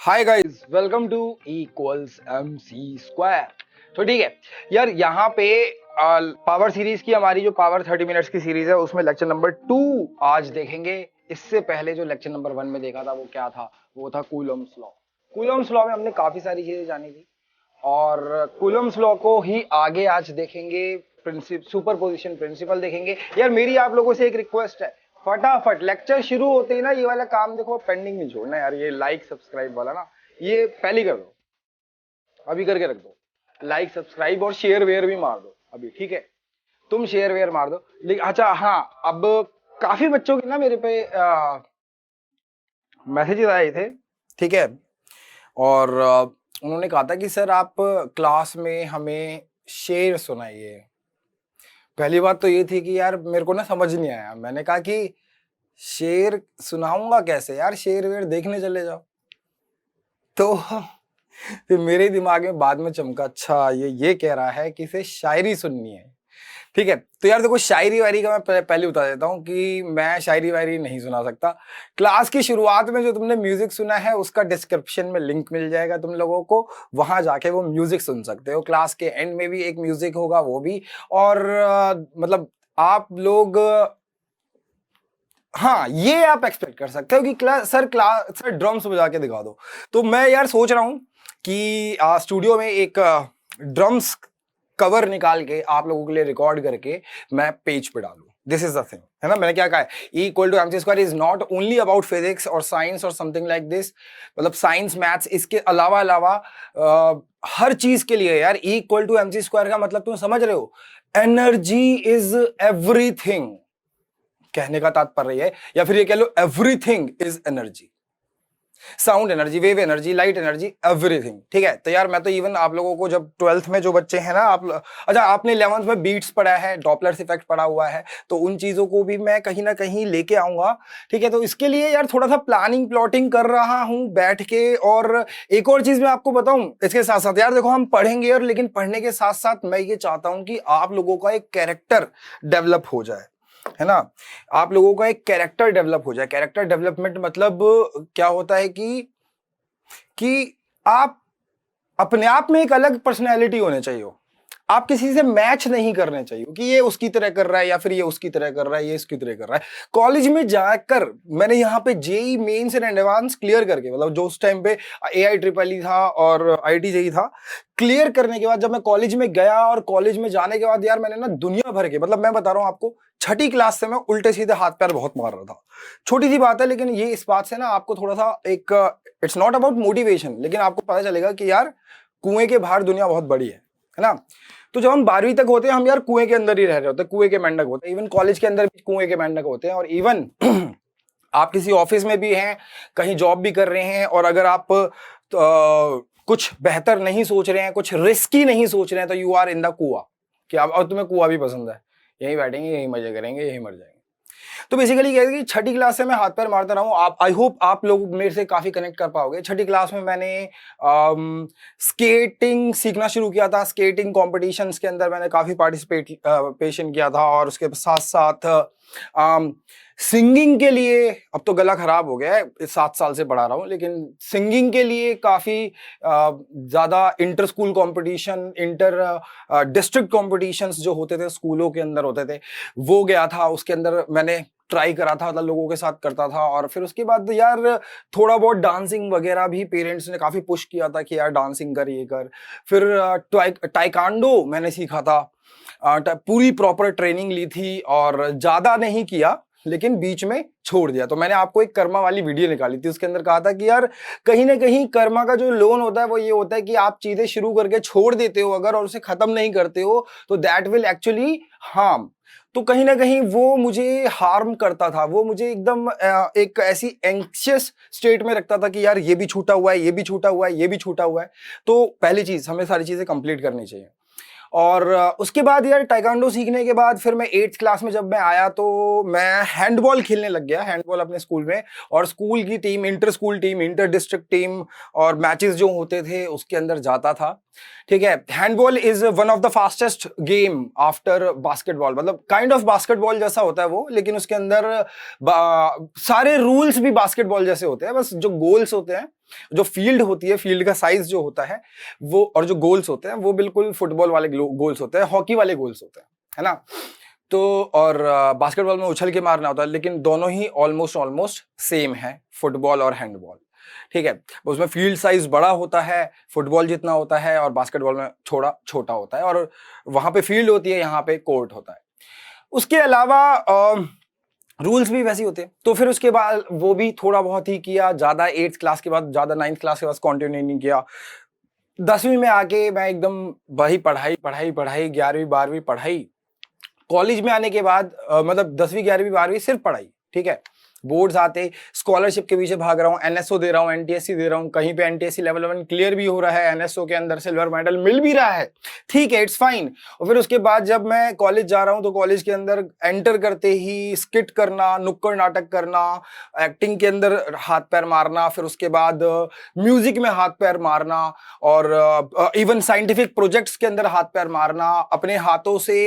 Hi guys, welcome to equals M C square. तो ठीक है यार, यहाँ पे पावर सीरीज की हमारी जो पावर 30 मिनट्स की सीरीज है उसमें लेक्चर नंबर 2 आज देखेंगे। इससे पहले जो लेक्चर नंबर 1 में देखा था वो क्या था, वो था कूलम्स लॉ। कूलम्स लॉ में हमने काफी सारी चीजें जानी थी और कूलम्स लॉ को ही आगे आज देखेंगे। सुपरपोजिशन प्रिंसिपल देखेंगे। यार मेरी आप लोगों से एक रिक्वेस्ट है, फटाफट लेक्चर शुरू होते ही ना ये वाला काम देखो पेंडिंग नहीं छोड़ना यार। ये लाइक सब्सक्राइब वाला ना, ये पहले कर दो, अभी करके रख दो। लाइक सब्सक्राइब और शेयर वेयर भी मार दो अभी, ठीक है? तुम शेयर वेयर मार दो। लेकिन अच्छा हाँ, अब काफी बच्चों के ना मेरे पे मैसेजेस आए थे, ठीक है? और उन्होंने कहा था कि सर आप क्लास में हमें शेर सुनाइए। पहली बात तो ये थी कि यार मेरे को ना समझ नहीं आया। मैंने कहा कि शेर सुनाऊंगा कैसे यार, शेर वेर देखने चले जाओ। तो फिर मेरे दिमाग में बाद में चमका, अच्छा ये कह रहा है कि इसे शायरी सुननी है। ठीक है, तो यार देखो शायरी वायरी का मैं पहले बता देता हूँ कि मैं शायरी वायरी नहीं सुना सकता। क्लास की शुरुआत में जो तुमने म्यूजिक सुना है उसका डिस्क्रिप्शन में लिंक मिल जाएगा तुम लोगों को, वहां जाके वो म्यूजिक सुन सकते हो। क्लास के एंड में भी एक म्यूजिक होगा वो भी। और मतलब आप लोग हाँ ये आप एक्सपेक्ट कर सकते हो कि सर ड्रम्स बजा के दिखा दो। तो मैं यार सोच रहा हूँ कि स्टूडियो में एक ड्रम्स कवर निकाल के आप लोगों के लिए रिकॉर्ड करके मैं पेज पे डालूं। दिस इज द थिंग, है ना? मैंने क्या कहा है, E equal to M C square is not only about physics और साइंस और समथिंग लाइक दिस। मतलब साइंस मैथ्स इसके अलावा अलावा हर चीज के लिए यार E equal to M C square का मतलब तुम समझ रहे हो, एनर्जी इज एवरीथिंग। कहने का तात्पर्य है, या फिर ये कह लो everything is energy. Sound energy, wave energy, light energy, everything. ठीक है, तो यार मैं तो इवन आप लोगों को जब 12th में जो बच्चे हैं ना, अच्छा आपने 11th में बीट्स पढ़ा है, डॉपलर इफेक्ट पढ़ा हुआ है, तो उन चीजों को भी मैं कहीं ना कहीं लेके आऊंगा। ठीक है, तो इसके लिए यार थोड़ा सा प्लानिंग प्लॉटिंग कर रहा हूं बैठ के। और एक और चीज मैं आपको बताऊं इसके साथ साथ, यार देखो हम पढ़ेंगे और लेकिन पढ़ने के साथ साथ मैं ये चाहता हूं कि आप लोगों का एक कैरेक्टर डेवलप हो जाए, है ना? आप लोगों का एक कैरेक्टर डेवलप हो जाए। कैरेक्टर डेवलपमेंट मतलब क्या होता है कि आप अपने आप में एक अलग पर्सनैलिटी होने चाहिए हो। आप किसी से मैच नहीं करने चाहिए कि ये उसकी तरह कर रहा है या फिर ये उसकी तरह कर रहा है, ये इसकी तरह कर रहा है। कॉलेज में जाकर मैंने यहाँ पे JEE mains and advance clear करके, मतलब जो उस टाइम पे AI ट्रिपल ई था और IIT जेई था, क्लियर करने के बाद जब मैं कॉलेज में गया और कॉलेज में जाने के बाद यार मैंने ना दुनिया भर के, मतलब मैं बता रहा हूँ आपको, छठी क्लास से मैं उल्टे सीधे हाथ पैर बहुत मार रहा था। छोटी सी बात है लेकिन ये इस बात से ना आपको थोड़ा सा एक, इट्स नॉट अबाउट मोटिवेशन, लेकिन आपको पता चलेगा कि यार कुएं के बाहर दुनिया बहुत बड़ी है ना? तो जब हम 12वीं तक होते हैं हम यार कुएं के अंदर ही रह रहे होते हैं, कुएं के मेंढक होते हैं। इवन कॉलेज के अंदर भी कुएं के मेंढक होते हैं। और इवन आप किसी ऑफिस में भी हैं, कहीं जॉब भी कर रहे हैं, और अगर आप कुछ बेहतर नहीं सोच रहे हैं, कुछ रिस्की नहीं सोच रहे हैं, तो यू आर इन द कुआ। कि आप, और तुम्हें कुआ भी पसंद है, यहीं बैठेंगे, यहीं मजे करेंगे, यहीं मर जाएंगे। तो बेसिकली क्या है कि छठी क्लास से मैं हाथ पैर मारता रहा हूँ। आप, आई होप आप लोग मेरे से काफी कनेक्ट कर पाओगे। छठी क्लास में मैंने स्केटिंग सीखना शुरू किया था। स्केटिंग कॉम्पिटिशन्स के अंदर मैंने काफी पार्टिसिपेशन किया था। और उसके साथ साथ सिंगिंग के लिए, अब तो गला खराब हो गया है, 7 साल से पढ़ा रहा हूँ, लेकिन सिंगिंग के लिए काफी ज्यादा inter school competition, inter district competitions जो होते थे स्कूलों के अंदर होते थे, वो गया था। उसके अंदर मैंने ट्राई करा था, मतलब लोगों के साथ करता था। और फिर उसके बाद यार थोड़ा बहुत डांसिंग वगैरह भी पेरेंट्स ने काफी पुश किया था कि यार डांसिंग कर, ये कर। फिर टाइकांडो मैंने सीखा था, पूरी प्रॉपर ट्रेनिंग ली थी और ज्यादा नहीं किया, लेकिन बीच में छोड़ दिया। तो मैंने आपको एक कर्मा वाली वीडियो निकाली थी, उसके अंदर कहा था कि यार कहीं ना कहीं कर्मा का जो लोन होता है वो ये होता है कि आप चीजें शुरू करके छोड़ देते हो अगर, और उसे खत्म नहीं करते हो, तो दैट विल एक्चुअली हार्म। तो कहीं ना कहीं वो मुझे हार्म करता था, वो मुझे एकदम एक ऐसी एंक्शियस स्टेट में रखता था कि यार ये भी छूटा हुआ है, ये भी छूटा हुआ है, ये भी छूटा हुआ है। तो पहली चीज, हमें सारी चीजें कंप्लीट करनी चाहिए। और उसके बाद यार टाइकांडो सीखने के बाद फिर मैं 8th क्लास में जब मैं आया तो मैं हैंडबॉल खेलने लग गया, हैंडबॉल अपने स्कूल में। और स्कूल की team, inter school team, inter district team और मैचेस जो होते थे उसके अंदर जाता था। ठीक है, handball is one of the fastest game after basketball. मतलब काइंड ऑफ बास्केटबॉल जैसा होता है वो, लेकिन उसके अंदर सारे रूल्स भी बास्केटबॉल जैसे होते हैं, बस जो गोल्स होते हैं जो फील्ड होती है, फील्ड का साइज जो होता है वो, और जो गोल्स होते हैं वो बिल्कुल फुटबॉल वाले गोल्स होते हैं, हॉकी वाले गोल्स होते हैं, है ना। तो और बास्केटबॉल में उछल के मारना होता है, लेकिन दोनों ही ऑलमोस्ट ऑलमोस्ट सेम है, फुटबॉल और हैंडबॉल, ठीक है। उसमें फील्ड साइज बड़ा होता है, फुटबॉल जितना होता है, और बास्केटबॉल में थोड़ा छोटा होता है, और वहां पे फील्ड होती है, यहाँ पे कोर्ट होता है। उसके अलावा रूल्स भी वैसे ही होते हैं। तो फिर उसके बाद वो भी थोड़ा बहुत ही किया, ज्यादा 8th क्लास के बाद, ज्यादा 9th क्लास के बाद कंटिन्यू नहीं किया। 10वीं में आके मैं एकदम वही पढ़ाई पढ़ाई पढ़ाई, 11वीं 12वीं पढ़ाई। कॉलेज में आने के बाद मतलब 10वीं 11वीं 12वीं सिर्फ पढ़ाई, ठीक है। बोर्ड्स आते, स्कॉलरशिप के पीछे भाग रहा हूँ, एनएसओ दे रहा हूँ, एनटीएससी दे रहा हूँ, कहीं पे एनटीएससी लेवल 1 क्लियर भी हो रहा है, एनएसओ के अंदर सिल्वर मेडल मिल भी रहा है, ठीक है, इट्स फाइन। और फिर उसके बाद जब मैं कॉलेज जा रहा हूँ तो कॉलेज के अंदर एंटर करते ही स्किट करना, नुक्कड़ नाटक करना, एक्टिंग के अंदर हाथ पैर मारना, फिर उसके बाद म्यूजिक में हाथ पैर मारना, और इवन साइंटिफिक प्रोजेक्ट्स के अंदर हाथ पैर मारना अपने हाथों से।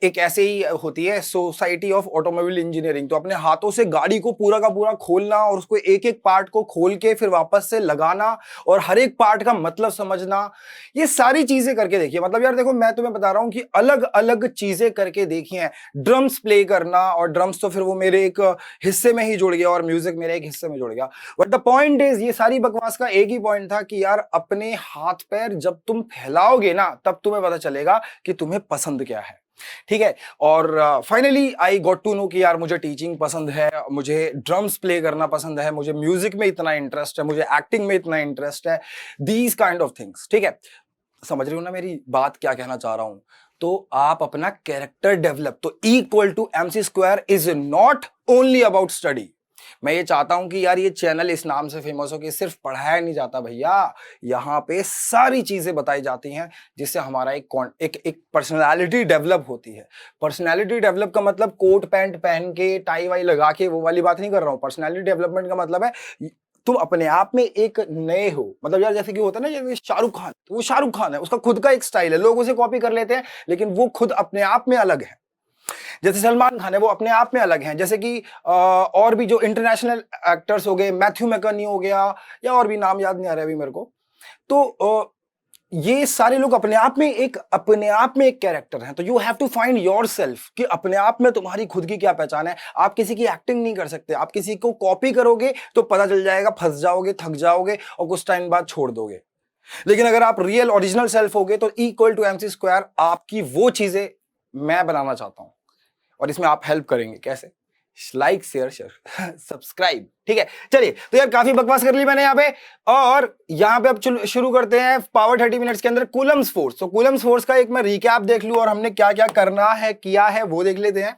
एक ऐसे ही होती है सोसाइटी ऑफ ऑटोमोबाइल इंजीनियरिंग, तो अपने हाथों से गाड़ी को पूरा का पूरा खोलना, और उसको एक एक पार्ट को खोल के फिर वापस से लगाना, और हर एक पार्ट का मतलब समझना, ये सारी चीजें करके देखिए। मतलब यार देखो, मैं तुम्हें बता रहा हूं कि अलग अलग चीजें करके देखी हैं। ड्रम्स प्ले करना, और ड्रम्स तो फिर वो मेरे एक हिस्से में ही जुड़ गया, और म्यूजिक मेरे एक हिस्से में जुड़ गया। बट द पॉइंट इज, ये सारी बकवास का एक ही पॉइंट था कि यार अपने हाथ पैर जब तुम फैलाओगे ना, तब तुम्हें पता चलेगा कि तुम्हें पसंद क्या है, ठीक है। और finally I got to know कि यार मुझे टीचिंग पसंद है, मुझे ड्रम्स प्ले करना पसंद है, मुझे म्यूजिक में इतना इंटरेस्ट है, मुझे एक्टिंग में इतना इंटरेस्ट है, दीज काइंड ऑफ थिंग्स, ठीक है। समझ रहे हो ना मेरी बात क्या कहना चाह रहा हूं। तो आप अपना कैरेक्टर डेवलप, तो equal to MC square is not only about study. मैं ये चाहता हूं कि यार ये चैनल इस नाम से फेमस हो कि सिर्फ पढ़ाया नहीं जाता भैया, यहाँ पे सारी चीजें बताई जाती हैं जिससे हमारा एक पर्सनालिटी डेवलप होती है। पर्सनालिटी डेवलप का मतलब कोट पैंट पहन के टाई वाई लगा के वो वाली बात नहीं कर रहा हूं। पर्सनालिटी डेवलपमेंट का मतलब है तुम अपने आप में एक नए हो। मतलब यार जैसे कि होता है ना, जैसे शाहरुख खान, तो वो शाहरुख खान है, उसका खुद का एक स्टाइल है, लोग उसे कॉपी कर लेते हैं, लेकिन वो खुद अपने आप में अलग है। जैसे सलमान खान है, वो अपने आप में अलग हैं। जैसे कि और भी जो इंटरनेशनल एक्टर्स हो गए, मैथ्यू मैकनी हो गया, या और भी नाम याद नहीं आ रहा अभी मेरे को, तो ये सारे लोग अपने आप में एक कैरेक्टर हैं। तो you have to find yourself कि अपने आप में तुम्हारी खुद की क्या पहचान है। आप किसी की एक्टिंग नहीं कर सकते, आप किसी को कॉपी करोगे तो पता चल जाएगा, फंस जाओगे, थक जाओगे और कुछ टाइम बाद छोड़ दोगे। लेकिन अगर आप रियल ओरिजिनल सेल्फ होगे तो इक्वल टू MC स्क्वायर आपकी वो चीजें मैं बनाना चाहता हूं, और इसमें आप हेल्प करेंगे। कैसे? लाइक शेयर सब्सक्राइब, ठीक है। चलिए, तो यार काफी बकवास कर ली मैंने यहाँ पे, और यहाँ पे अब शुरू करते हैं पावर 30 मिनट्स के अंदर कूलम्स फोर्स। तो कूलम्स फोर्स का एक मैं रिकैप देख लूं, और हमने क्या क्या करना है, किया है, वो देख लेते हैं।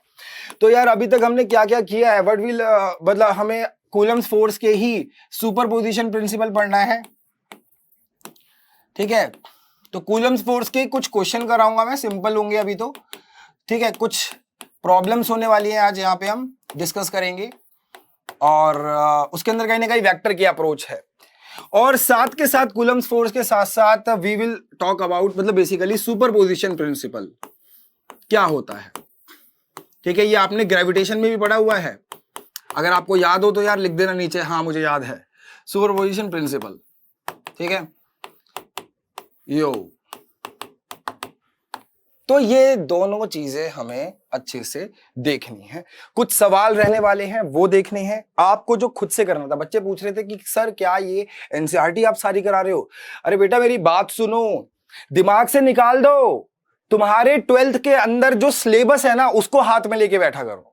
तो यार अभी तक हमने क्या क्या किया है, बट विल मतलब हमें कूलम्स फोर्स के ही सुपरपोजिशन प्रिंसिपल पढ़ना है, ठीक है। तो कूलम्स फोर्स के कुछ क्वेश्चन कराऊंगा मैं, सिंपल होंगे अभी तो, ठीक है। कुछ प्रॉब्लम्स होने वाली है आज, यहाँ पे हम डिस्कस करेंगे, और उसके अंदर कहीं ना कहीं वेक्टर की अप्रोच है। और साथ के साथ कूलम्स फोर्स के साथ साथ वी विल टॉक अबाउट, मतलब बेसिकली सुपरपोजिशन प्रिंसिपल क्या होता है, ठीक है। ये आपने ग्रेविटेशन में भी पढ़ा हुआ है, अगर आपको याद हो तो यार लिख देना नीचे, हाँ मुझे याद है, सुपरपोजिशन प्रिंसिपल, ठीक है। यो, तो ये दोनों चीजें हमें अच्छे से देखनी है। कुछ सवाल रहने वाले हैं, वो देखने हैं आपको, जो खुद से करना था। बच्चे पूछ रहे थे कि सर क्या ये एनसीईआरटी आप सारी करा रहे हो? अरे बेटा मेरी बात सुनो, दिमाग से निकाल दो, तुम्हारे 12th के अंदर जो सिलेबस है ना, उसको हाथ में लेके बैठा करो,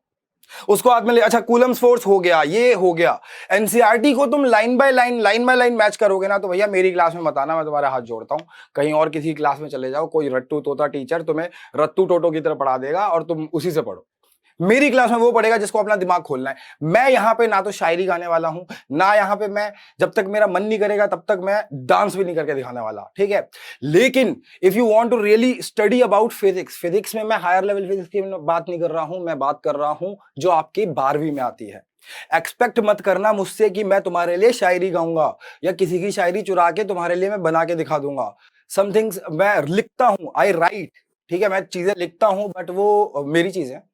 उसको हाथ में ले। अच्छा, कूलम्स फोर्स हो गया, ये हो गया। एनसीईआरटी को तुम लाइन बाय लाइन मैच करोगे ना, तो भैया मेरी क्लास में मत आना, मैं तुम्हारा हाथ जोड़ता हूं। कहीं और किसी क्लास में चले जाओ, कोई रट्टू तोता टीचर तुम्हें रत्तू टोटो की तरह पढ़ा देगा, और तुम उसी से पढ़ो। मेरी क्लास में वो पढ़ेगा जिसको अपना दिमाग खोलना है। मैं यहां पे ना तो शायरी गाने वाला हूं, ना यहां पे मैं, जब तक मेरा मन नहीं करेगा तब तक मैं डांस भी नहीं करके दिखाने वाला, ठीक है। लेकिन if you want to really study about physics में मैं हायर लेवल फिजिक्स की बात नहीं कर रहा हूं, मैं बात कर रहा हूं जो आपकी 12वीं में आती है। एक्सपेक्ट मत करना मुझसे कि मैं तुम्हारे लिए शायरी गाऊंगा, या किसी की शायरी चुरा के तुम्हारे लिए मैं बना के दिखा दूंगा। समथिंग्स मैं लिखता हूं, आई राइट, ठीक है, मैं चीजें लिखता हूं, बट वो मेरी चीज है,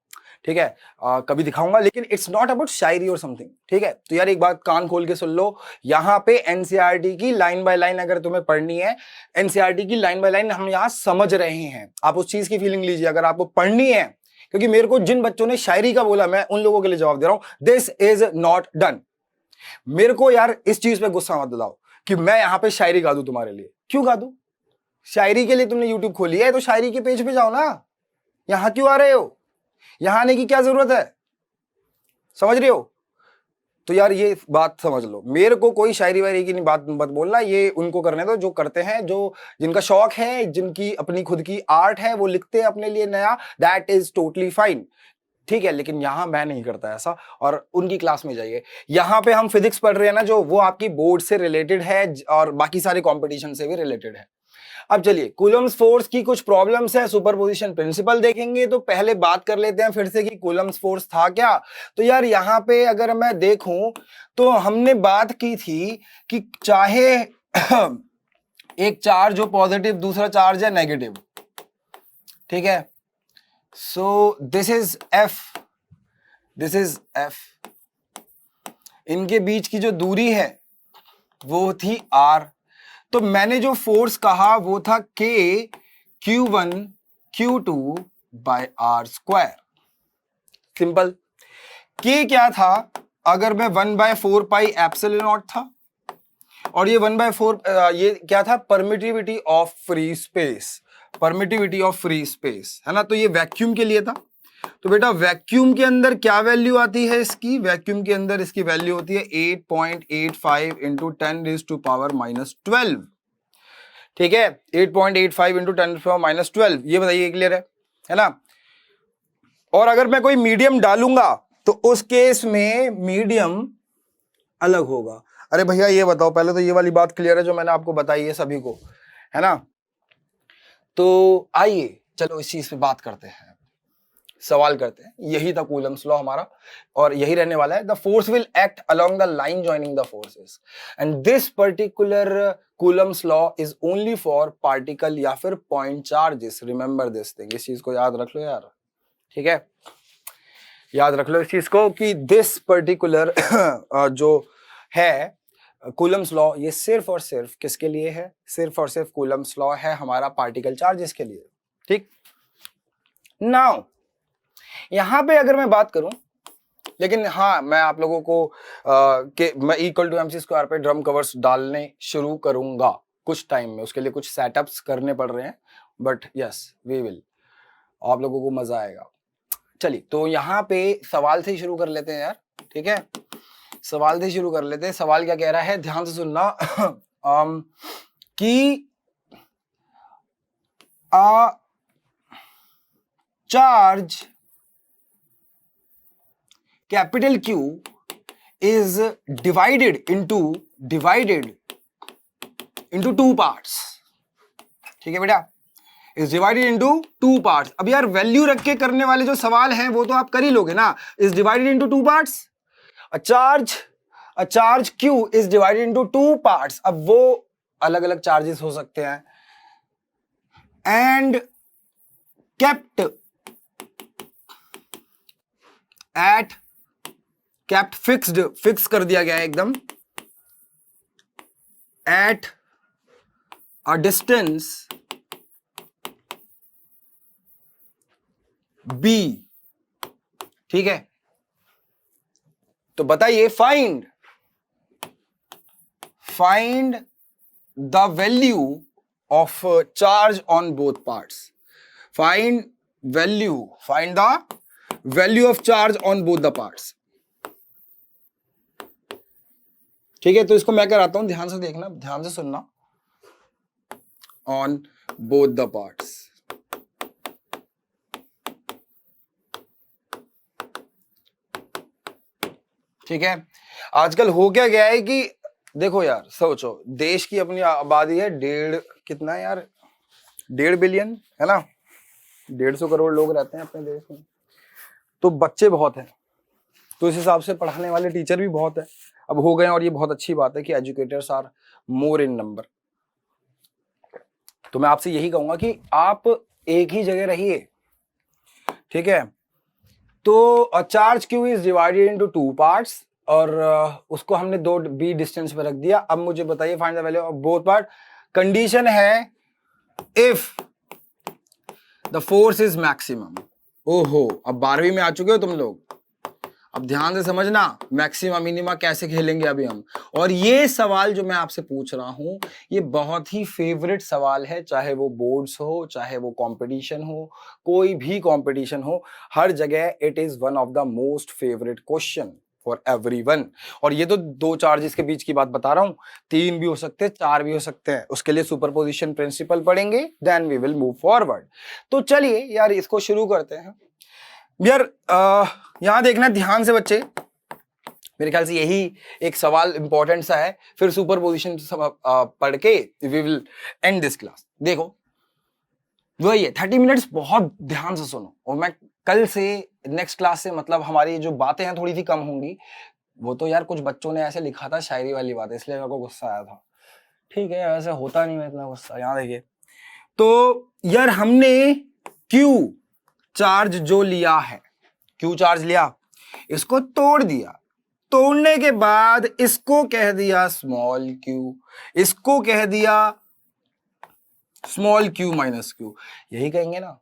ठीक है, कभी दिखाऊंगा, लेकिन इट्स नॉट अबाउट शायरी और समथिंग, ठीक है। तो यार एक बात कान खोल के सुन लो, यहाँ पे एनसीईआरटी की लाइन बाय लाइन अगर तुम्हें पढ़नी है, एनसीईआरटी की लाइन बाय लाइन हम यहाँ समझ रहे हैं, आप उस चीज की फीलिंग लीजिए। अगर आपको पढ़नी है, क्योंकि मेरे को जिन बच्चों ने शायरी का बोला, मैं उन लोगों के लिए जवाब दे रहा हूं, दिस इज नॉट डन। मेरे को यार इस चीज पे गुस्सा मत दिलाओ कि मैं यहाँ पे शायरी गा दूं तुम्हारे लिए। क्यों गा दूं? शायरी के लिए तुमने यूट्यूब खोली है तो शायरी के पेज पे जाओ ना, यहां क्यों आ रहे हो? यहां आने की क्या जरूरत है? समझ रहे हो? तो यार ये बात समझ लो, मेरे को कोई शायरी वायरी की नहीं बात मत बोलना, ये उनको करने दो जो करते हैं, जो जिनका शौक है, जिनकी अपनी खुद की आर्ट है, वो लिखते हैं अपने लिए नया, दैट इज टोटली फाइन, ठीक है। लेकिन यहां मैं नहीं करता ऐसा, और उनकी क्लास में जाइए। यहां पे हम फिजिक्स पढ़ रहे हैं ना, जो वो आपकी बोर्ड से रिलेटेड है और बाकी सारे कॉम्पिटिशन से भी रिलेटेड है। अब चलिए, कूलम्स फोर्स की कुछ प्रॉब्लम्स है, सुपरपोजिशन प्रिंसिपल देखेंगे। तो पहले बात कर लेते हैं फिर से कि कूलम्स फोर्स था क्या। तो यार यहाँ पे अगर मैं देखूं तो हमने बात की थी कि चाहे एक चार्ज हो पॉजिटिव, दूसरा चार्ज है नेगेटिव, ठीक है। So this is F, this is F, इनके बीच की जो दूरी है वो थी आर। तो मैंने जो फोर्स कहा वो था K Q1 Q2 by R square. Simple. K क्या था? अगर मैं 1/4 पाई एप्सिलॉन नॉट था, और ये 1/4 ये क्या था? Permittivity of free space, permittivity of free space, है ना। तो ये वैक्यूम के लिए था। तो बेटा वैक्यूम के अंदर क्या वैल्यू आती है इसकी? वैक्यूम के अंदर इसकी वैल्यू होती है 8.85 इंटू 10⁻⁻12, ठीक है। 8.85 इंटू 10⁻⁻12, ये बताइए क्लियर है ना। और अगर मैं कोई मीडियम डालूंगा तो उस केस में मीडियम अलग होगा। अरे भैया ये बताओ, पहले तो ये वाली बात क्लियर है जो मैंने आपको बताई है सभी को, है ना। तो आइए चलो इस चीज पे बात करते हैं, सवाल करते हैं। यही था कूलम्स लॉ हमारा, और यही रहने वाला है। The force will act along the line joining the forces, and this particular Coulomb's law is only for particle या फिर point charges. Remember this thing, इस चीज को याद रख लो यार, ठीक है। याद रख लो इस चीज को कि दिस पर्टिकुलर जो है कूलम्स लॉ, ये सिर्फ और सिर्फ किसके लिए है? सिर्फ और सिर्फ कूलम्स लॉ है हमारा पार्टिकल चार्जेस के लिए, ठीक। नाउ यहां पे अगर मैं बात करूं, लेकिन हाँ मैं आप लोगों को मैं इक्वल टू MC स्क्वायर पे ड्रम कवर्स डालने शुरू करूंगा कुछ टाइम में, उसके लिए कुछ सेटअप्स करने पड़ रहे हैं, बट यस वी विल, आप लोगों को मजा आएगा। चलिए तो यहाँ पे सवाल से ही शुरू कर लेते हैं यार, ठीक है। सवाल से शुरू कर लेते हैं। सवाल क्या कह रहा है, ध्यान से सुनना कि charge capital Q is divided into two parts, ठीक है बेटा, is divided into two parts। अब यार वैल्यू रख के करने वाले जो सवाल हैं वो तो आप कर ही लोगे ना। is divided into two parts, a charge Q is divided into two parts। अब वो अलग अलग चार्जेस हो सकते हैं, and kept फिक्स कर दिया गया है एकदम, at a distance B, ठीक है। तो बताइए, find the value of charge on both parts. Find the value of charge on both the parts, ठीक है। तो इसको मैं कराता हूं, ध्यान से देखना, ध्यान से सुनना। ऑन बोथ द पार्ट्स, ठीक है। आजकल हो क्या गया है कि देखो यार, सोचो देश की अपनी आबादी है कितना है यार, 1.5 बिलियन, है ना। 150 करोड़ लोग रहते हैं अपने देश में, तो बच्चे बहुत हैं, तो इस हिसाब से पढ़ाने वाले टीचर भी बहुत है अब हो गए। और ये बहुत अच्छी बात है कि educators are more in number. तो मैं आपसे यही कहूंगा कि आप एक ही जगह रहिए, ठीक है। तो charge Q is divided into 2 parts और उसको हमने 2 b डिस्टेंस पे रख दिया। अब मुझे बताइए find the value of both part. Condition है if the force is maximum. ओहो, अब 12वीं में आ चुके हो तुम लोग, अब ध्यान से समझना मैक्सिमा मिनिमा कैसे खेलेंगे अभी हम। और ये सवाल जो मैं आपसे पूछ रहा हूं ये बहुत ही फेवरेट सवाल है, चाहे वो बोर्ड्स हो, चाहे वो कंपटीशन हो, कोई भी कंपटीशन हो, हर जगह it is one of the most favourite question for everyone. और ये तो 2 चार्जेस के बीच की बात बता रहा हूं, 3 भी हो सकते हैं, 4 भी हो सकते हैं। उसके लिए सुपरपोजिशन प्रिंसिपल पढ़ेंगे, then we will move forward. तो चलिए यार इसको शुरू करते हैं। यार यहां देखना ध्यान से बच्चे, मेरे ख्याल से यही एक सवाल इंपॉर्टेंट सा है, फिर सुपरपोजिशन पढ़ के we will end this class. देखो वही है, 30 मिनट्स बहुत ध्यान से सुनो। और मैं कल से नेक्स्ट क्लास से मतलब हमारी जो बातें हैं थोड़ी सी कम होंगी। वो तो यार कुछ बच्चों ने ऐसे लिखा था शायरी वाली बात, इसलिए मेरे को गुस्सा आया था। ठीक है, ऐसे होता नहीं है इतना गुस्सा। यहां देखिए, तो यार हमने क्यू चार्ज जो लिया है, क्यू चार्ज लिया, इसको तोड़ दिया, तोड़ने के बाद इसको कह दिया स्मॉल क्यू, इसको कह दिया स्मॉल क्यू माइनस क्यू, यही कहेंगे ना।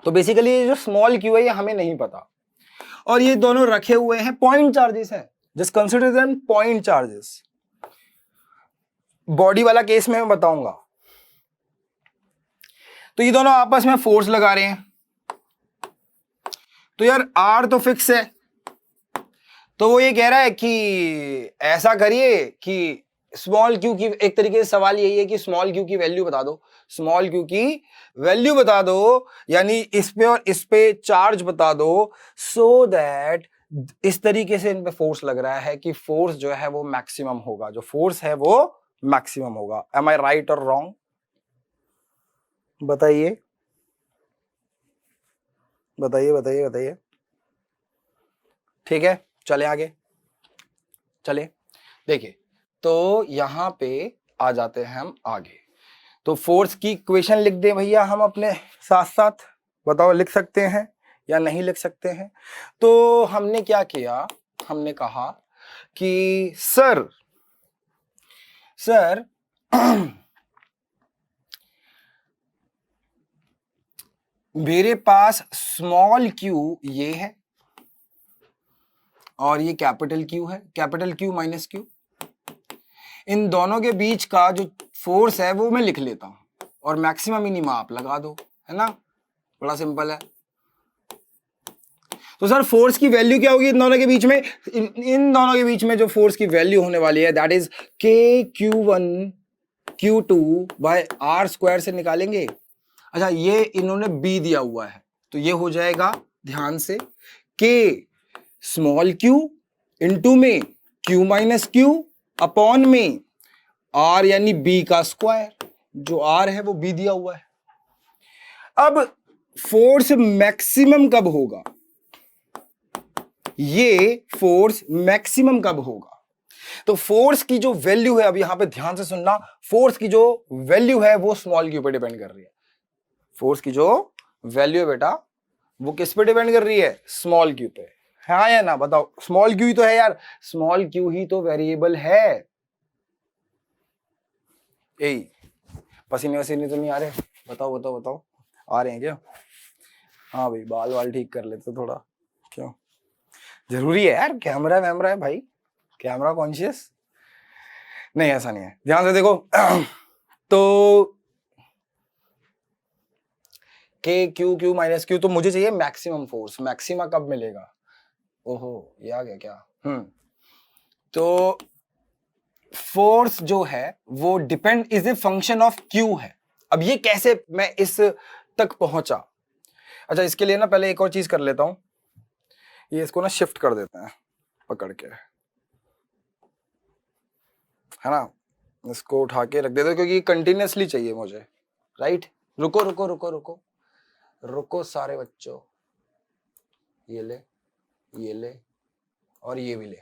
तो बेसिकली ये जो स्मॉल क्यू है ये हमें नहीं पता, और ये दोनों रखे हुए हैं पॉइंट चार्जेस हैं, just consider them point charges. Body वाला केस में मैं बताऊंगा। तो ये दोनों आपस में फोर्स लगा रहे हैं, तो यार आर तो फिक्स है, तो वो ये कह रहा है कि ऐसा करिए कि स्मॉल क्यू की, एक तरीके से सवाल यही है कि स्मॉल क्यू की वैल्यू बता दो, स्मॉल क्यू की वैल्यू बता दो, यानी इस पे और इस पे चार्ज बता दो, सो दैट इस तरीके से इन पे फोर्स लग रहा है कि फोर्स जो है वो मैक्सिमम होगा, जो फोर्स है वो मैक्सिमम होगा। एम आई राइट और रॉन्ग, बताइए बताइए बताइए बताइए। ठीक है, चले आगे, चले देखिए। तो यहां पे आ जाते हैं हम आगे। तो फोर्स की इक्वेशन लिख दें भैया हम अपने साथ साथ, बताओ लिख सकते हैं या नहीं लिख सकते हैं। तो हमने क्या किया, हमने कहा कि सर मेरे पास स्मॉल क्यू ये है और ये कैपिटल क्यू है, कैपिटल क्यू माइनस क्यू, इन दोनों के बीच का जो फोर्स है वो मैं लिख लेता हूं और मैक्सिमम मिनिमम आप लगा दो, है ना, बड़ा सिंपल है। तो सर फोर्स की वैल्यू क्या होगी इन दोनों के बीच में, इन दोनों के बीच में जो फोर्स की वैल्यू होने वाली है दैट इज के Q1 Q2 by R square से निकालेंगे। अच्छा, ये इन्होंने बी दिया हुआ है तो ये हो जाएगा ध्यान से के स्मॉल क्यू इनटू में क्यू माइनस क्यू अपॉन में आर यानी बी का स्क्वायर, जो आर है वो बी दिया हुआ है। अब फोर्स मैक्सिमम कब होगा, ये फोर्स मैक्सिमम कब होगा, तो फोर्स की जो वैल्यू है, अब यहां पे ध्यान से सुनना, फोर्स की जो वैल्यू है वो स्मॉल क्यू पे डिपेंड कर रही है। फोर्स की जो वैल्यू है बेटा वो किस पे डिपेंड कर रही है, स्मॉल क्यू पे, हाँ या ना, बताओ। स्मॉल क्यू ही तो है यार, स्मॉल क्यू ही तो वेरिएबल है। यही पसीने वसीने तो नहीं आ रहे, बताओ बताओ बताओ, आ रहे हैं क्या? हाँ भाई, बाल वाल ठीक कर लेते थोड़ा, क्यों, जरूरी है यार, कैमरा वैमरा है भाई, कैमरा कॉन्शियस नहीं, ऐसा नहीं है, ध्यान से देखो। तो के क्यू क्यू माइनस क्यू, तो मुझे चाहिए मैक्सिमम फोर्स, मैक्सिमा कब मिलेगा, ओहो ये आ गया क्या। तो फोर्स जो है वो depend is a function of Q है। अब ये कैसे मैं इस तक पहुंचा, अच्छा इसके लिए ना पहले एक और चीज कर लेता हूं, ये इसको ना शिफ्ट कर देते हैं पकड़ के, है ना, इसको उठा के रख देते हैं क्योंकि कंटिन्यूसली चाहिए मुझे, राइट। रुको रुको रुको रुको रुको सारे बच्चों, ये ले और ये भी ले,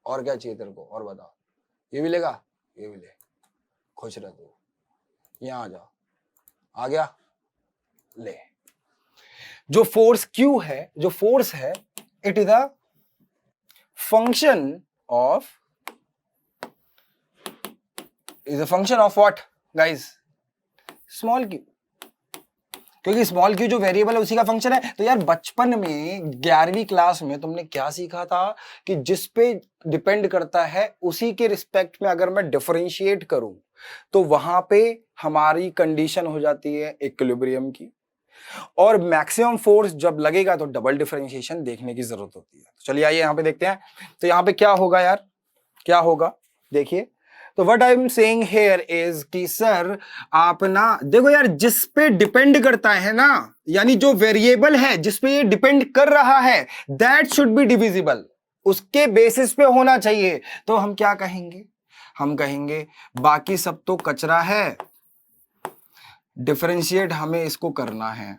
और क्या चाहिए तेरे को, और बता, ये भी लेगा, ये भी ले, खुश रह तू, यहां आ जा, आ गया, ले। जो फोर्स Q है, जो फोर्स है, it is a function of what guys? Small q, क्योंकि स्मॉल q जो वेरिएबल है उसी का फंक्शन है। तो यार बचपन में 11वीं क्लास में तुमने क्या सीखा था कि जिस पे डिपेंड करता है उसी के रिस्पेक्ट में अगर मैं डिफरेंशिएट करूं तो वहां पे हमारी कंडीशन हो जाती है इक्विलिब्रियम की, और मैक्सिमम फोर्स जब लगेगा तो डबल डिफरेंशिएशन देखने की जरूरत होती है। तो चलिए आइए यहां पे देखते हैं। तो यहां पे क्या होगा यार, क्या होगा देखिए। तो what I am saying here is कि सर आप ना देखो यार, जिस पे डिपेंड करता है ना, यानी जो वेरिएबल है जिस पे ये डिपेंड कर रहा है, दैट शुड बी डिविजिबल, उसके बेसिस पे होना चाहिए। तो हम क्या कहेंगे? हम कहेंगे बाकी सब तो कचरा है, डिफरेंशिएट हमें इसको करना है,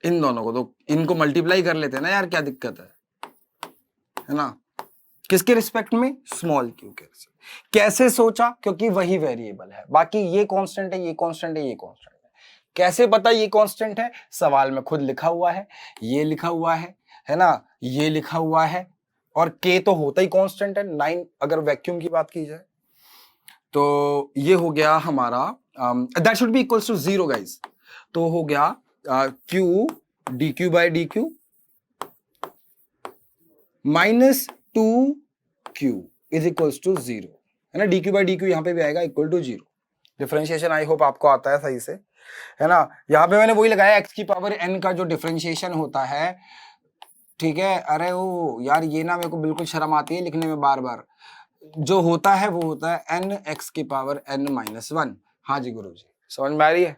इन दोनों को तो इनको मल्टीप्लाई कर लेते हैं ना यार, क्या दिक्कत है ना? किसके रिस्पेक्ट में? स्मॉल क्यू के रिस्पेक्ट। कैसे सोचा? क्योंकि वही वेरिएबल है, बाकी ये कांस्टेंट है, ये कांस्टेंट है, ये कांस्टेंट है। कैसे पता ये कांस्टेंट है? सवाल में खुद लिखा हुआ है, ये लिखा हुआ है ना, ये लिखा हुआ है, और k तो होता ही कांस्टेंट है 9 अगर वैक्यूम की बात की जाए। तो ये हो गया हमारा that should be equals to 0 guys. तो हो गया q dq by dq minus 2q is equals to 0, है ना। dq बाई dq यहां पे भी आएगा equal to 0। Differentiation I hope आपको आता है सही से, है ना। यहां पे मैंने वही लगाया x की पावर n का जो डिफरेंशिएशन होता है, ठीक है। अरे ओ यार ये ना मेरे को बिल्कुल शर्म आती है लिखने में बार बार। जो होता है वो होता है n x की पावर n माइनस 1। हाँ जी गुरु जी, समझ में आ रही है।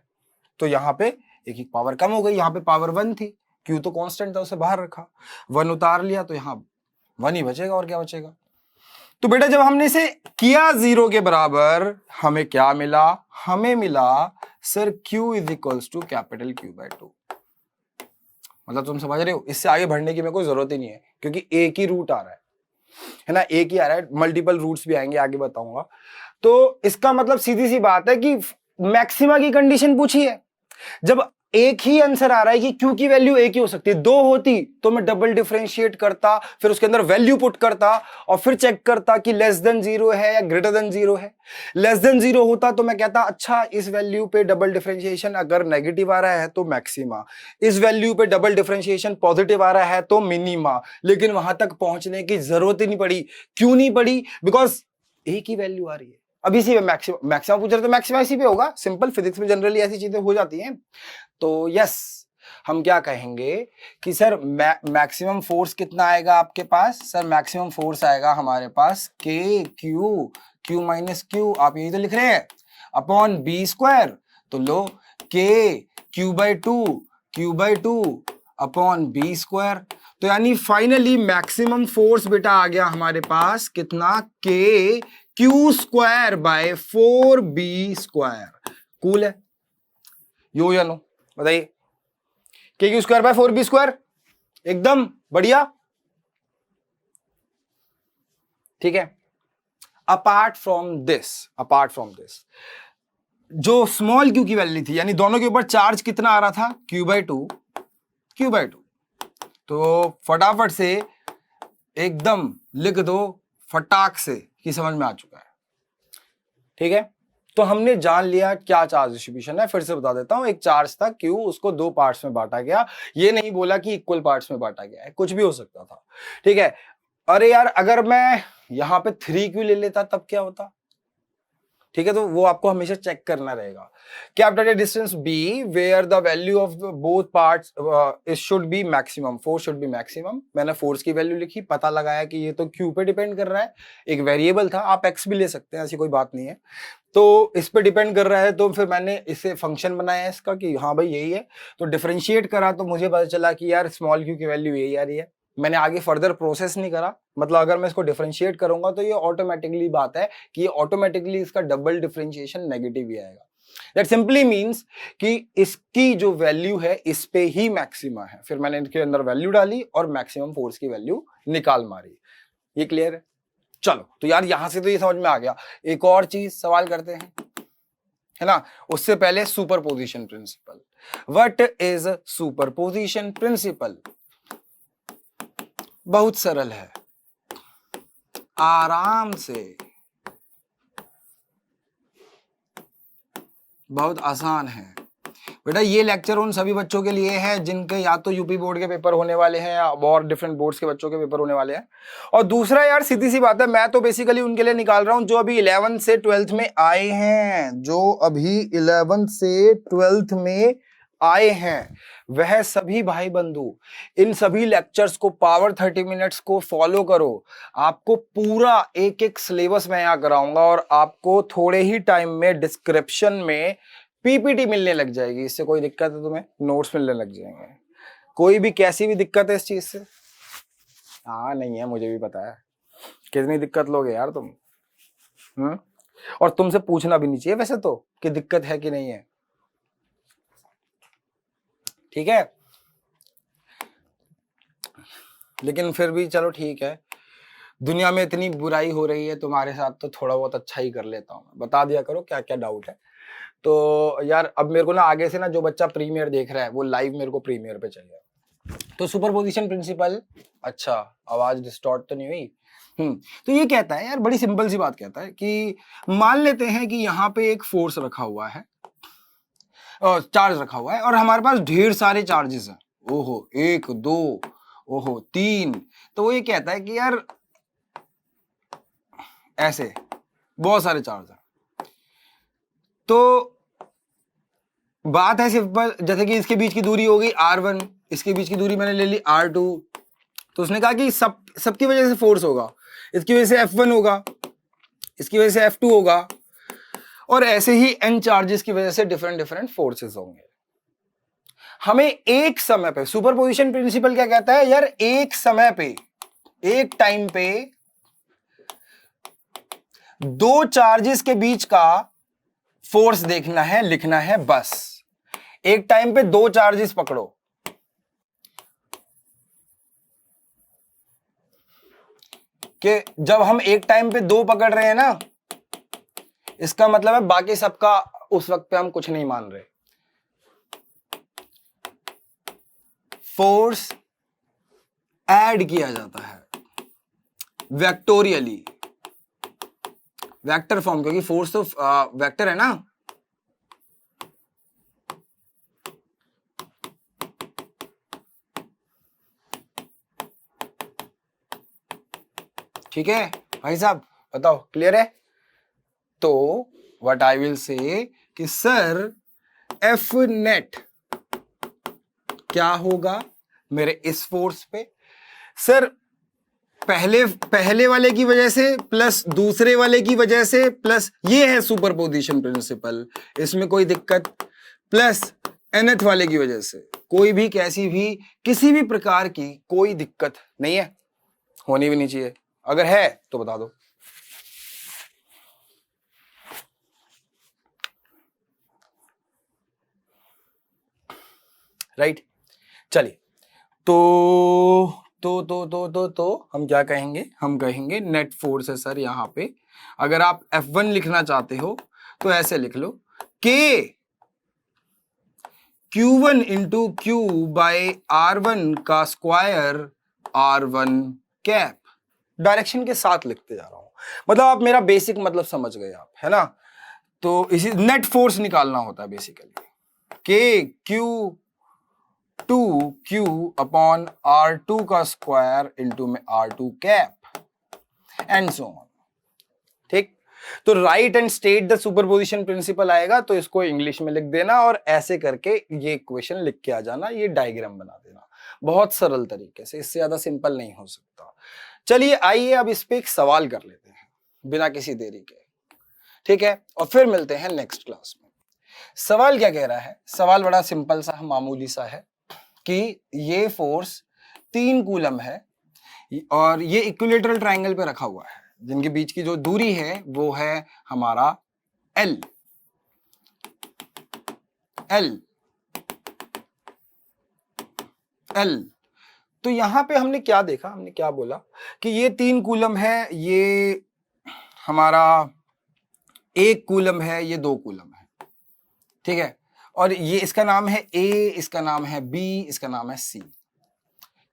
तो यहाँ पे एक एक पावर कम हो गई, यहाँ पे पावर 1 थी, q तो कांस्टेंट था उसे बाहर रखा, 1 उतार लिया, तो यहाँ 1 ही बचेगा, और क्या बचेगा। तो बेटा जब हमने इसे किया 0 के बराबर, हमें क्या मिला? हमें मिला sir q is equals to capital Q by 2। मतलब तुम समझ रहे हो, इससे आगे बढ़ने की मेरे को जरूरत ही नहीं है, क्योंकि एक ही रूट आ रहा है ना, एक ही आ रहा है, मल्टीपल रूट्स भी आएंगे आगे बताऊंगा। तो इसका मतलब सीधी सी बात है कि मैक्सिमा की कंडीशन पूछी है। जब एक ही आंसर आ रहा है कि क्यू की वैल्यू एक ही हो सकती है, दो होती तो मैं डबल डिफरेंशिएट करता, फिर उसके अंदर वैल्यू पुट करता और फिर चेक करता कि लेस देन 0 है या ग्रेटर देन 0 है। लेस देन 0 होता तो मैं कहता अच्छा इस वैल्यू पे डबल डिफरेंशिएशन अगर नेगेटिव आ रहा है तो मैक्सिमा, इस वैल्यू पे डबल डिफरेंशिएशन पॉजिटिव आ रहा है तो मिनिमा। लेकिन वहां तक पहुंचने की जरूरत ही नहीं पड़ी। क्यों नहीं पड़ी? बिकॉज एक ही वैल्यू आ रही है। अब इसी पे मैक्सिमा पूछ रहे तो मैक्सिमा इसी पे होगा। सिंपल, फिजिक्स में जनरली ऐसी चीजें हो जाती हैं। तो यस, हम क्या कहेंगे कि सर मैक्सिमम फोर्स कितना आएगा आपके पास? सर मैक्सिमम फोर्स आएगा हमारे पास के क्यू माइनस क्यू, आप यही तो लिख रहे हैं, अपॉन बी स्क्वायर। तो लो K Q by two upon B square. तो यानी फाइनली मैक्सिमम फोर्स बेटा आ गया हमारे पास कितना? के Q square by 4b square. Cool है यो या नो? बताइए। के Q square by 4b square, एकदम बढ़िया, ठीक है। अपार्ट फ्रॉम दिस जो स्मॉल क्यू की वैल्यू थी, यानी दोनों के ऊपर चार्ज कितना आ रहा था? Q by to. तो फटाफट से एकदम लिख दो फटाक से कि समझ में आ चुका है, ठीक है। तो हमने जान लिया क्या चार्ज डिस्ट्रीब्यूशन है। फिर से बता देता हूं, एक चार्ज था Q, उसको दो पार्ट्स में बांटा गया। ये नहीं बोला कि इक्वल पार्ट्स में बांटा गया है, कुछ भी हो सकता था, ठीक है। अरे यार अगर मैं यहां पे 3Q ले लेता तब क्या होता? ठीक है, तो वो आपको हमेशा चेक करना रहेगा। Capital distance B where the value of both parts it should be maximum, force should be maximum. मैंने फोर्स की वैल्यू लिखी, पता लगाया कि ये तो Q पे डिपेंड कर रहा है, एक वेरिएबल था, आप X भी ले सकते हैं, ऐसी कोई बात नहीं है। तो इस पे डिपेंड कर रहा है, तो फिर मैंने इसे फंक्शन बनाया इसका कि हाँ भाई यही है। तो डिफरेंशिएट करा तो मुझे पता चला कि यार स्मॉल q की वैल्यू यही आ रही है। मैंने आगे फर्दर प्रोसेस नहीं करा, मतलब अगर मैं इसको डिफरेंशिएट करूंगा तो ये ऑटोमेटिकली बात है कि ये ऑटोमेटिकली इसका डबल डिफरेंशिएशन नेगेटिव ही आएगा। दैट सिंपली मीन्स कि इसकी जो वैल्यू है इस पे ही मैक्सिमा है। फिर मैंने इनके अंदर वैल्यू डाली और मैक्सिमम फोर्स की वैल्यू निकाल मारी। ये क्लियर है? चलो, तो यार यहां से तो ये समझ में आ गया। एक और चीज सवाल करते हैं, है ना। उससे पहले superposition principle. What is superposition principle? बहुत सरल है, आराम से, बहुत आसान है बेटा। ये लेक्चर उन सभी बच्चों के लिए है जिनके या तो यूपी बोर्ड के पेपर होने वाले हैं या और डिफरेंट बोर्ड्स के बच्चों के पेपर होने वाले हैं। और दूसरा यार सीधी सी बात है, मैं तो बेसिकली उनके लिए निकाल रहा हूं जो अभी 11th से 12th में आए हैं, जो अभी 11th से 12th में आए हैं, वह सभी भाई बंधु इन सभी लेक्चर्स को पावर 30 मिनट्स को फॉलो करो। आपको पूरा एक एक सिलेबस मैं यहां कराऊंगा और आपको थोड़े ही टाइम में डिस्क्रिप्शन में पीपीटी मिलने लग जाएगी। इससे कोई दिक्कत है तुम्हें? नोट्स मिलने लग जाएंगे। कोई भी कैसी भी दिक्कत है इस चीज से? हाँ नहीं है, मुझे भी पता है। कितनी दिक्कत लोगे यार तुम? और तुमसे पूछना भी नहीं चाहिए वैसे तो कि दिक्कत है कि नहीं है, ठीक है। लेकिन फिर भी चलो ठीक है, दुनिया में इतनी बुराई हो रही है तुम्हारे साथ तो थोड़ा बहुत अच्छा ही कर लेता हूँ। बता दिया करो क्या क्या डाउट है। तो यार अब मेरे को ना आगे से ना जो बच्चा प्रीमियर देख रहा है वो लाइव मेरे को प्रीमियर पे चाहिए। तो सुपरपोजिशन प्रिंसिपल, अच्छा आवाज डिस्टॉर्ट तो नहीं हुई? तो ये कहता है यार, बड़ी सिंपल सी बात कहता है कि मान लेते हैं कि यहाँ पे एक फोर्स रखा हुआ है, चार्ज रखा हुआ है और हमारे पास ढेर सारे चार्जेस हैं। ओहो 1 2, ओहो 3। तो वो ये कहता है कि यार ऐसे बहुत सारे चार्ज हैं। तो बात है सिंपल, जैसे कि इसके बीच की दूरी होगी r1, इसके बीच की दूरी मैंने ले ली r2। तो उसने कहा कि सबकी वजह से फोर्स होगा, इसकी वजह से F1 होगा, इसकी वजह से F2 होगा और ऐसे ही n चार्जेस की वजह से डिफरेंट फोर्सेस होंगे। हमें एक समय पे, सुपरपोजिशन प्रिंसिपल क्या कहता है यार, एक समय पे, एक टाइम पे दो चार्जेस के बीच का फोर्स देखना है, लिखना है बस। एक टाइम पे दो चार्जेस पकड़ो, कि जब हम एक टाइम पे दो पकड़ रहे हैं ना, इसका मतलब है बाकी सबका उस वक्त पे हम कुछ नहीं मान रहे। फोर्स ऐड किया जाता है वेक्टोरियली, वेक्टर फॉर्म, क्योंकि फोर्स तो वेक्टर है ना। ठीक है भाई साहब, बताओ क्लियर है? तो व्हाट आई विल से कि सर एफ नेट क्या होगा मेरे इस फोर्स पे, सर पहले वाले की वजह से प्लस दूसरे वाले की वजह से प्लस, ये है सुपरपोजिशन प्रिंसिपल, इसमें कोई दिक्कत, प्लस nth वाले की वजह से, कोई भी कैसी भी किसी भी प्रकार की कोई दिक्कत नहीं है, होनी भी नहीं चाहिए। अगर है तो बता दो। राइट, चलिए तो हम क्या कहेंगे, हम कहेंगे नेट फोर्स है सर यहां पे। अगर आप F1 लिखना चाहते हो तो ऐसे लिख लो, K Q1 into Q by R1 का स्क्वायर R1 कैप। डायरेक्शन के साथ लिखते जा रहा हूं, मतलब आप मेरा बेसिक मतलब समझ गए आप, है ना। तो इसी नेट फोर्स निकालना होता है basically, K Q upon R2 का स्क्वायर इंटू में R2 cap and so on. ठीक, तो right and state the superposition principle आएगा तो इसको इंग्लिश में लिख देना और ऐसे करके ये इक्वेशन लिख के आ जाना, ये डायग्राम बना देना, बहुत सरल तरीके से, इससे ज्यादा सिंपल नहीं हो सकता। चलिए आइए अब इस पे एक सवाल कर लेते हैं बिना किसी देरी के, ठीक है, और फिर मिलते हैं नेक्स्ट क्लास में। सवाल क्या कह रहा है? सवाल बड़ा सिंपल सा मामूली सा है कि ये फोर्स 3 कूलम है और ये इक्विलेटरल ट्रायंगल पे रखा हुआ है, जिनके बीच की जो दूरी है वो है हमारा L। तो यहां पे हमने क्या देखा, हमने क्या बोला कि ये 3 कूलम है, ये हमारा 1 कूलम है, ये 2 कूलम है। ठीक है, और ये इसका नाम है A, इसका नाम है B, इसका नाम है C।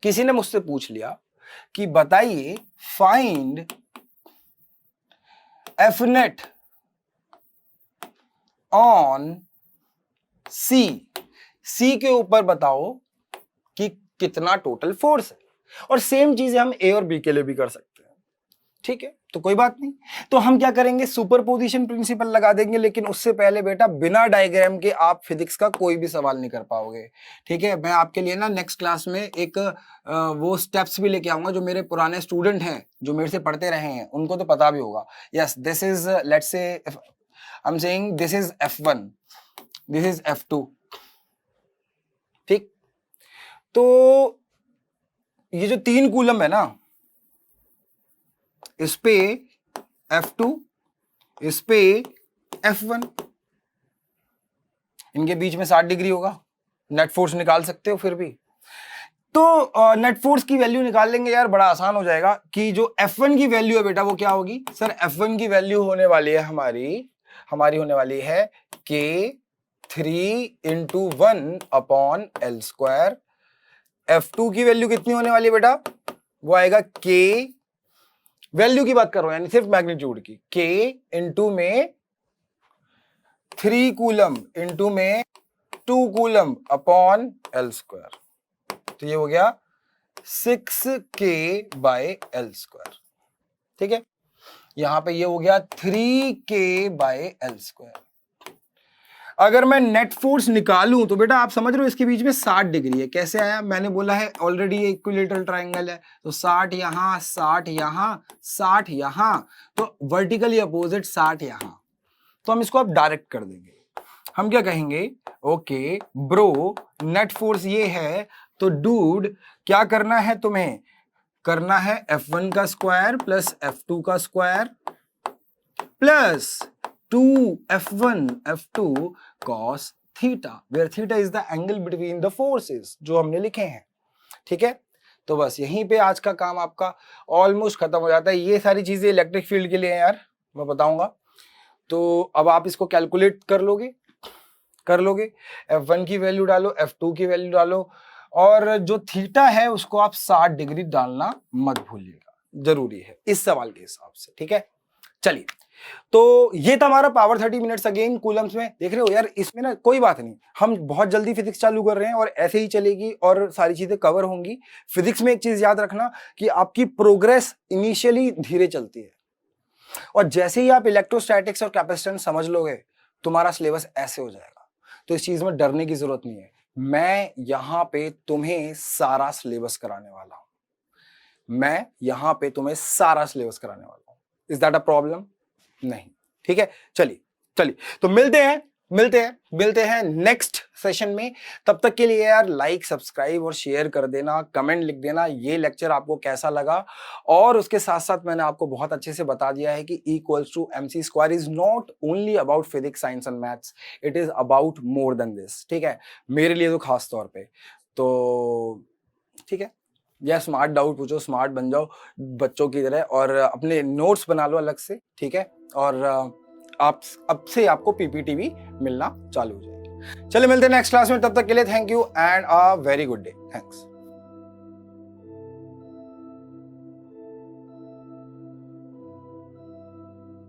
किसी ने मुझसे पूछ लिया कि बताइए find F net on C के ऊपर बताओ कि कितना टोटल फोर्स है। और सेम चीजें हम A और B के लिए भी कर सकते हैं, ठीक है, तो कोई बात नहीं। तो हम क्या करेंगे, सुपरपोजिशन प्रिंसिपल लगा देंगे, लेकिन उससे पहले बेटा बिना डायग्राम के आप फिजिक्स का कोई भी सवाल नहीं कर पाओगे, ठीक है। मैं आपके लिए ना नेक्स्ट क्लास में एक वो स्टेप्स भी लेके आऊंगा जो मेरे पुराने स्टूडेंट हैं, जो मेरे से पढ़ते रहे हैं, उनको तो पता भी होगा। Yes, this is let's say I am saying this is F1, this is F2, ठीक। तो ये जो 3 कूलम है ना, इस पे F2, इस पे F1, इनके बीच में 60 डिग्री होगा। नेट फोर्स निकाल सकते हो फिर भी। तो नेट फोर्स की वैल्यू निकाल लेंगे यार, बड़ा आसान हो जाएगा कि जो F1 की वैल्यू है बेटा वो क्या होगी। सर F1 की वैल्यू होने वाली है हमारी होने वाली है K3 × 1/L²। F2 की वैल्यू कितनी होने वाली है बेटा, वो आएगा K, वैल्यू की बात कर रहा हूं यानी सिर्फ मैग्नीट्यूड की, K इंटू में 3 कूलम इंटू में 2 कूलम अपॉन L²। तो ये हो गया 6K/L², ठीक है। यहां पे ये हो गया 3K/L²। अगर मैं नेट फोर्स निकालूं तो बेटा आप समझ रहे हो इसके बीच में 60 डिग्री है। कैसे आया, मैंने बोला है ऑलरेडी ये इक्विलेटरल ट्रायंगल है, तो 60 यहां, 60 यहां, 60 यहां, तो वर्टिकली अपोजिट 60 यहां। तो हम इसको अब डायरेक्ट कर देंगे। हम क्या कहेंगे, ओके ब्रो नेट फोर्स ये है, तो डूड क्या करना है तुम्हें, करना है F1 का स्क्वायर प्लस F2 का square plus 2F1 F2 cos theta, where theta is the angle between the forces, जो हमने लिखे हैं, ठीक है। तो बस यहीं पे आज का काम आपका ऑलमोस्ट खत्म हो जाता है। ये सारी चीजें इलेक्ट्रिक फील्ड के लिए हैं यार, मैं बताऊंगा। तो अब आप इसको कैलकुलेट कर लोगे F1 की वैल्यू डालो, F2 की वैल्यू डालो, और जो थीटा है उसको आप 60 डिग्री डालना मत भूलिएगा, जरूरी है इस सवाल के हिसाब से, ठीक है। चलिए, तो ये था हमारा पावर 30 मिनट्स अगेन कूलम्स में। देख रहे हो यार, इसमें ना कोई बात नहीं, हम बहुत जल्दी फिजिक्स चालू कर रहे हैं और ऐसे ही चलेगी और सारी चीजें कवर होंगी। फिजिक्स में एक चीज याद रखना कि आपकी प्रोग्रेस इनिशियली धीरे चलती है, और जैसे ही आप इलेक्ट्रोस्टैटिक्स और कैपेसिटेंस समझ लोगे तुम्हारा सिलेबस ऐसे हो जाएगा। तो इस चीज में डरने की जरूरत नहीं है, मैं यहां पे तुम्हें सारा सिलेबस कराने वाला हूं, मैं यहां पे तुम्हें सारा सिलेबस कराने वाला हूं। Is that a problem? नहीं, ठीक है। चलिए तो मिलते हैं नेक्स्ट सेशन में। तब तक के लिए यार लाइक, सब्सक्राइब और शेयर कर देना, कमेंट लिख देना ये लेक्चर आपको कैसा लगा। और उसके साथ साथ मैंने आपको बहुत अच्छे से बता दिया है कि E=mc² is not only about physics, science and maths, it is about more than this, ठीक है। मेरे लिए तो खास तौर पे तो ठीक है, या स्मार्ट डाउट पूछो, स्मार्ट बन जाओ बच्चों की तरह, और अपने नोट्स बना लो अलग से, ठीक है। और आप अब से आपको पीपीटी भी मिलना चालू हो जाएगी। चलिए मिलते हैं नेक्स्ट क्लास में, तब तक के लिए thank you and a very good day. Thanks.